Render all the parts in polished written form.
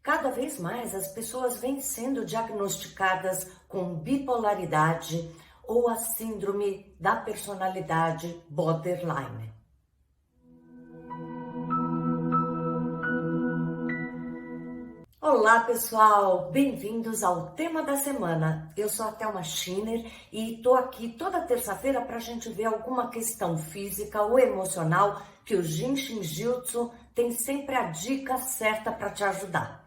Cada vez mais as pessoas vêm sendo diagnosticadas com bipolaridade ou a síndrome da personalidade borderline. Olá pessoal, bem-vindos ao tema da semana. Eu sou a Thelma Schiner e estou aqui toda terça-feira para a gente ver alguma questão física ou emocional que o Jinshin Jyutsu tem sempre a dica certa para te ajudar.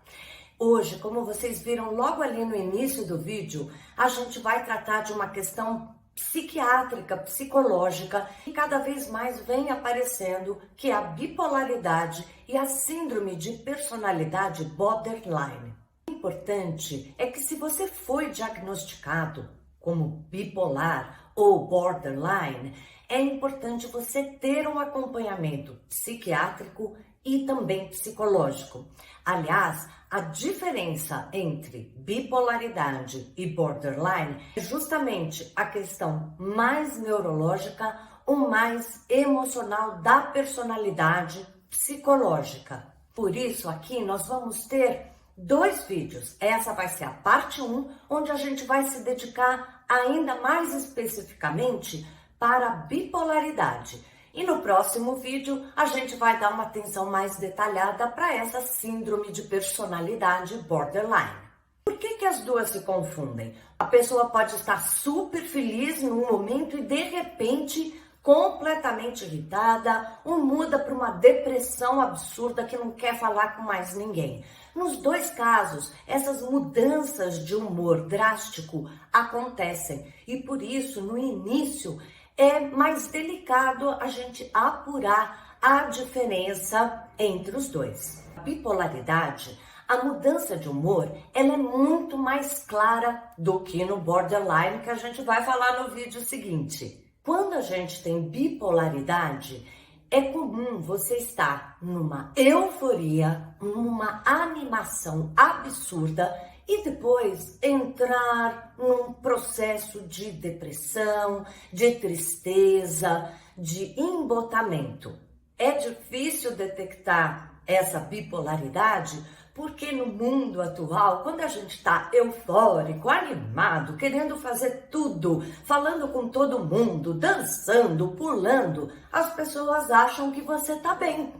Hoje, como vocês viram logo ali no início do vídeo, a gente vai tratar de uma questão psiquiátrica, psicológica, e cada vez mais vem aparecendo que é a bipolaridade e a síndrome de personalidade borderline. O importante é que se você foi diagnosticado como bipolar ou borderline, é importante você ter um acompanhamento psiquiátrico e também psicológico. Aliás, a diferença entre bipolaridade e borderline é justamente a questão mais neurológica ou mais emocional da personalidade psicológica. Por isso, aqui nós vamos ter 2 vídeos. Essa vai ser a parte 1, onde a gente vai se dedicar ainda mais especificamente para a bipolaridade. E no próximo vídeo, a gente vai dar uma atenção mais detalhada para essa síndrome de personalidade borderline. Por que as duas se confundem? A pessoa pode estar super feliz num momento e, de repente, completamente irritada ou muda para uma depressão absurda que não quer falar com mais ninguém. Nos 2 casos, essas mudanças de humor drástico acontecem e, por isso, no início, é mais delicado a gente apurar a diferença entre os 2. A bipolaridade, a mudança de humor, ela é muito mais clara do que no borderline, que a gente vai falar no vídeo seguinte. Quando a gente tem bipolaridade, é comum você estar numa euforia, numa animação absurda, e depois entrar num processo de depressão, de tristeza, de embotamento. É difícil detectar essa bipolaridade porque no mundo atual, quando a gente está eufórico, animado, querendo fazer tudo, falando com todo mundo, dançando, pulando, as pessoas acham que você está bem.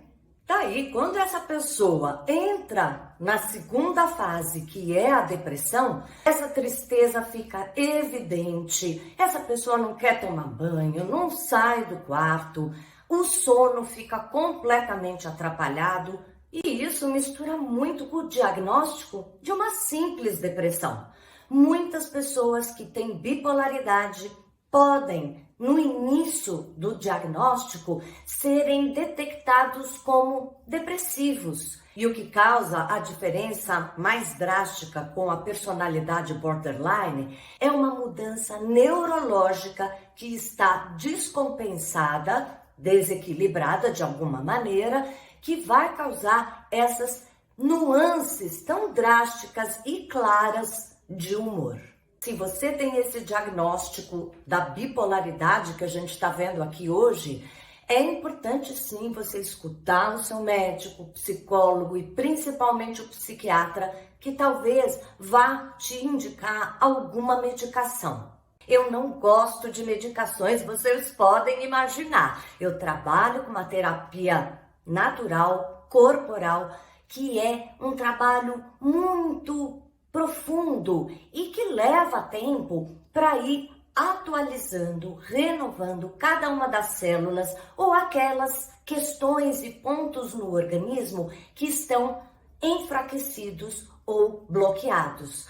Daí, quando essa pessoa entra na segunda fase, que é a depressão, essa tristeza fica evidente, essa pessoa não quer tomar banho, não sai do quarto, o sono fica completamente atrapalhado e isso mistura muito com o diagnóstico de uma simples depressão. Muitas pessoas que têm bipolaridade podem, no início do diagnóstico, serem detectados como depressivos. E o que causa a diferença mais drástica com a personalidade borderline é uma mudança neurológica que está descompensada, desequilibrada de alguma maneira, que vai causar essas nuances tão drásticas e claras de humor. Se você tem esse diagnóstico da bipolaridade que a gente está vendo aqui hoje, é importante sim você escutar o seu médico, psicólogo e principalmente o psiquiatra, que talvez vá te indicar alguma medicação. Eu não gosto de medicações, vocês podem imaginar. Eu trabalho com uma terapia natural, corporal, que é um trabalho muito profundo e que leva tempo para ir atualizando, renovando cada uma das células ou aquelas questões e pontos no organismo que estão enfraquecidos ou bloqueados.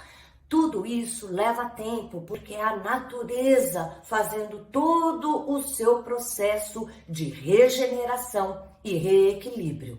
Tudo isso leva tempo porque é a natureza fazendo todo o seu processo de regeneração e reequilíbrio.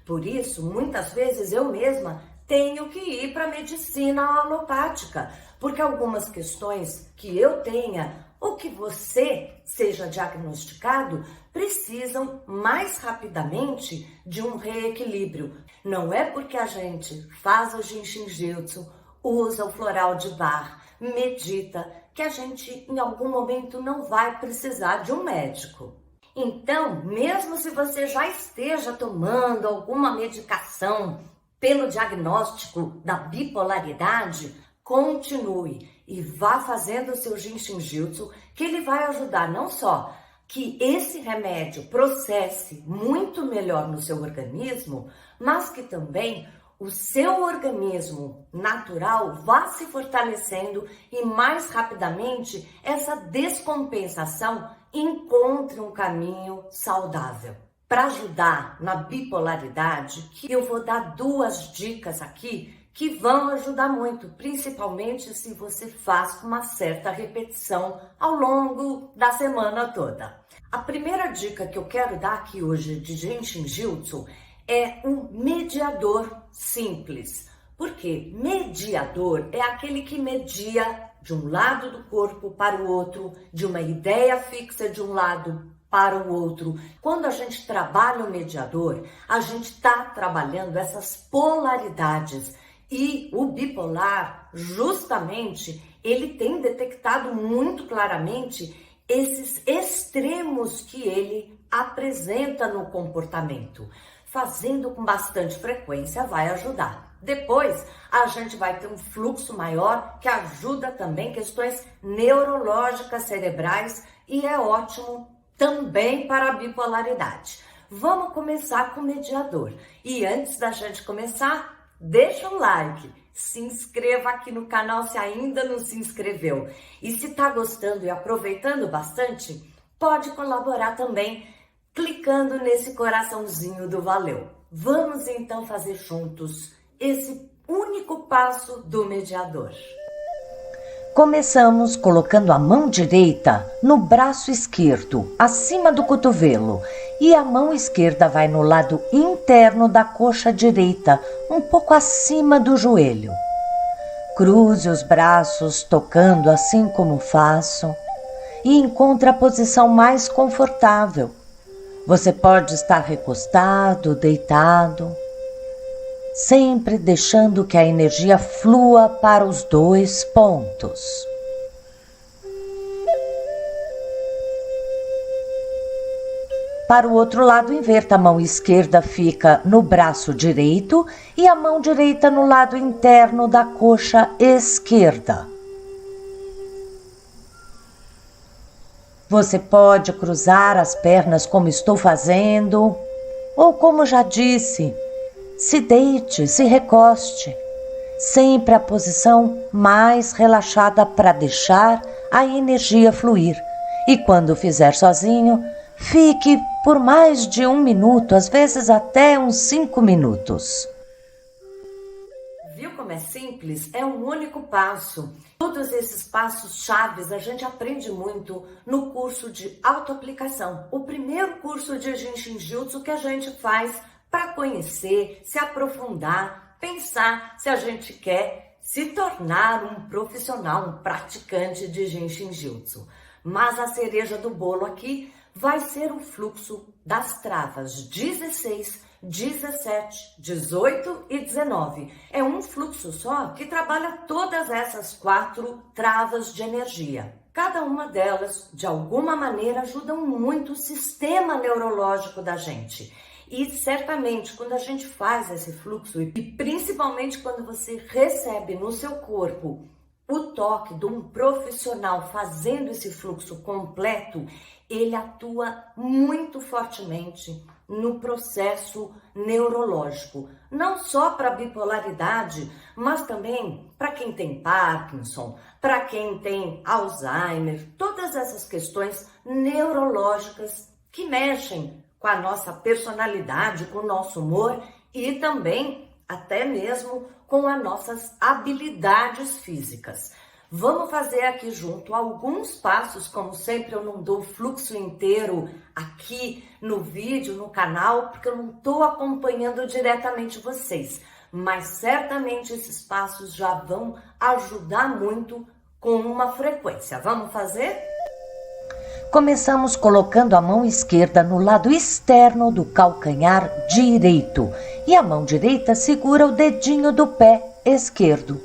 Por isso, muitas vezes eu mesma tenho que ir para a medicina alopática, porque algumas questões que eu tenha ou que você seja diagnosticado precisam mais rapidamente de um reequilíbrio. Não é porque a gente faz o Jinshin Jyutsu, usa o floral de Bach, medita, que a gente em algum momento não vai precisar de um médico. Então, mesmo se você já esteja tomando alguma medicação pelo diagnóstico da bipolaridade, continue e vá fazendo o seu Jinshin Jutsu, que ele vai ajudar não só que esse remédio processe muito melhor no seu organismo, mas que também o seu organismo natural vá se fortalecendo e mais rapidamente essa descompensação encontre um caminho saudável. Para ajudar na bipolaridade, eu vou dar 2 dicas aqui que vão ajudar muito, principalmente se você faz com uma certa repetição ao longo da semana toda. A primeira dica que eu quero dar aqui hoje de Jinshin Jutsu é um mediador simples. Porque mediador é aquele que media de um lado do corpo para o outro, de uma ideia fixa de um lado para o outro. Quando a gente trabalha o mediador, a gente está trabalhando essas polaridades. E o bipolar, justamente, ele tem detectado muito claramente esses extremos que ele apresenta no comportamento. Fazendo com bastante frequência vai ajudar. Depois, a gente vai ter um fluxo maior que ajuda também questões neurológicas cerebrais e é ótimo também para a bipolaridade. Vamos começar com o mediador. E antes da gente começar, deixa um like, se inscreva aqui no canal se ainda não se inscreveu. E se tá gostando e aproveitando bastante, pode colaborar também clicando nesse coraçãozinho do valeu. Vamos então fazer juntos esse único passo do mediador. Começamos colocando a mão direita no braço esquerdo, acima do cotovelo, e a mão esquerda vai no lado interno da coxa direita, um pouco acima do joelho. Cruze os braços, tocando assim como faço, e encontre a posição mais confortável. Você pode estar recostado, deitado, sempre deixando que a energia flua para os 2 pontos. Para o outro lado, inverta. A mão esquerda fica no braço direito e a mão direita no lado interno da coxa esquerda. Você pode cruzar as pernas como estou fazendo, ou como já disse, se deite, se recoste. Sempre a posição mais relaxada para deixar a energia fluir. E quando fizer sozinho, fique por mais de 1 minuto, às vezes até uns 5 minutos. Viu como é simples? É um único passo. Todos esses passos chaves a gente aprende muito no curso de autoaplicação. O primeiro curso de Jinshin Jutsu que a gente faz para conhecer, se aprofundar, pensar se a gente quer se tornar um profissional, um praticante de Jinshin Jutsu. Mas a cereja do bolo aqui vai ser o fluxo das travas 16, 17, 18 e 19. É um fluxo só que trabalha todas essas 4 travas de energia. Cada uma delas, de alguma maneira, ajudam muito o sistema neurológico da gente. E certamente, quando a gente faz esse fluxo, e principalmente quando você recebe no seu corpo o toque de um profissional fazendo esse fluxo completo, ele atua muito fortemente no processo neurológico, não só para bipolaridade, mas também para quem tem Parkinson, para quem tem Alzheimer, todas essas questões neurológicas que mexem com a nossa personalidade, com o nosso humor e também até mesmo com as nossas habilidades físicas. Vamos fazer aqui junto alguns passos, como sempre eu não dou o fluxo inteiro aqui no vídeo, no canal, porque eu não estou acompanhando diretamente vocês, mas certamente esses passos já vão ajudar muito com uma frequência. Vamos fazer? Começamos colocando a mão esquerda no lado externo do calcanhar direito e a mão direita segura o dedinho do pé esquerdo.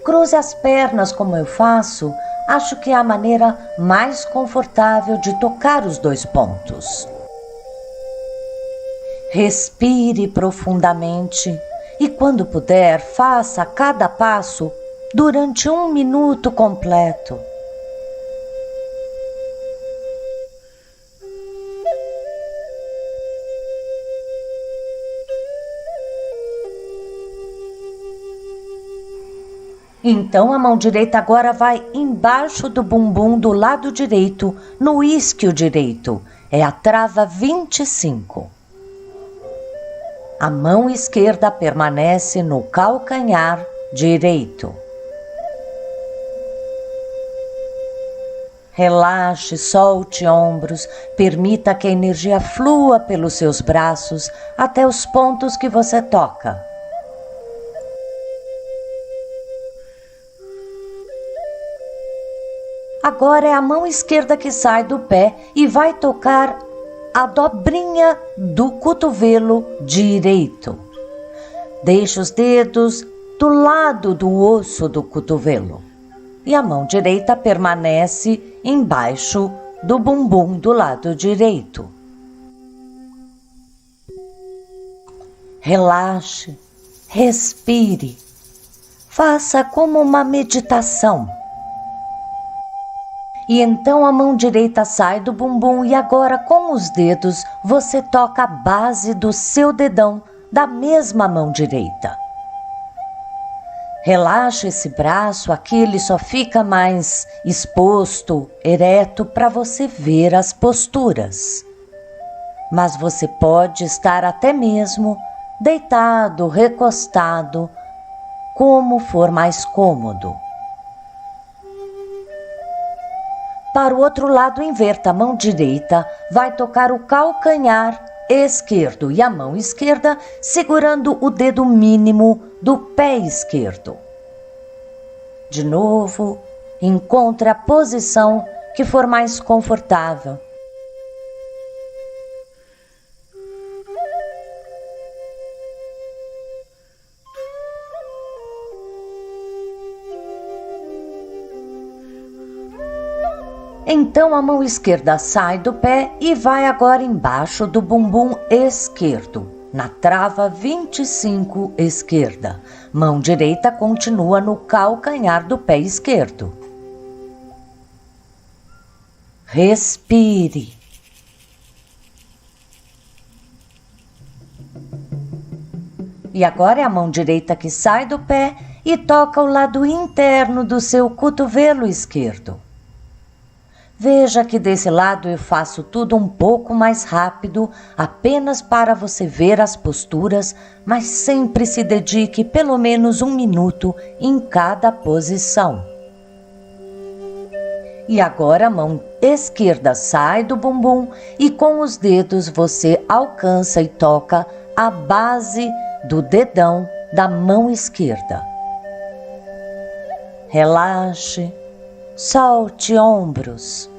Cruze as pernas como eu faço, acho que é a maneira mais confortável de tocar os 2 pontos. Respire profundamente E quando puder, faça cada passo durante 1 minuto completo. Então a mão direita agora vai embaixo do bumbum do lado direito, no isquio direito. É a trava 25. A mão esquerda permanece no calcanhar direito. Relaxe, solte ombros, permita que a energia flua pelos seus braços até os pontos que você toca. Agora é a mão esquerda que sai do pé e vai tocar a dobrinha do cotovelo direito. Deixe os dedos do lado do osso do cotovelo e a mão direita permanece embaixo do bumbum do lado direito. Relaxe, respire, faça como uma meditação. E então a mão direita sai do bumbum e agora com os dedos você toca a base do seu dedão da mesma mão direita. Relaxa esse braço, aqui ele só fica mais exposto, ereto, para você ver as posturas. Mas você pode estar até mesmo deitado, recostado, como for mais cômodo. Para o outro lado, inverta a mão direita, vai tocar o calcanhar esquerdo e a mão esquerda segurando o dedo mínimo do pé esquerdo. De novo, encontre a posição que for mais confortável. Então a mão esquerda sai do pé e vai agora embaixo do bumbum esquerdo, na trava 25 esquerda. Mão direita continua no calcanhar do pé esquerdo. Respire. E agora é a mão direita que sai do pé e toca o lado interno do seu cotovelo esquerdo. Veja que desse lado eu faço tudo um pouco mais rápido, apenas para você ver as posturas, mas sempre se dedique pelo menos 1 minuto em cada posição. E agora a mão esquerda sai do bumbum e com os dedos você alcança e toca a base do dedão da mão esquerda. Relaxe, solte ombros.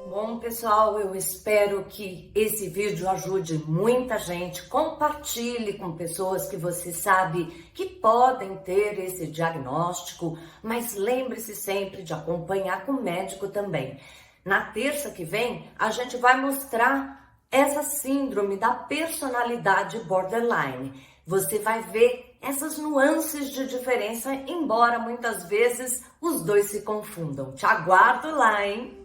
Bom, pessoal, eu espero que esse vídeo ajude muita gente. Compartilhe com pessoas que você sabe que podem ter esse diagnóstico, mas lembre-se sempre de acompanhar com o médico também. Na terça que vem, a gente vai mostrar essa síndrome da personalidade borderline. Você vai ver essas nuances de diferença, embora muitas vezes os dois se confundam. Te aguardo lá, hein?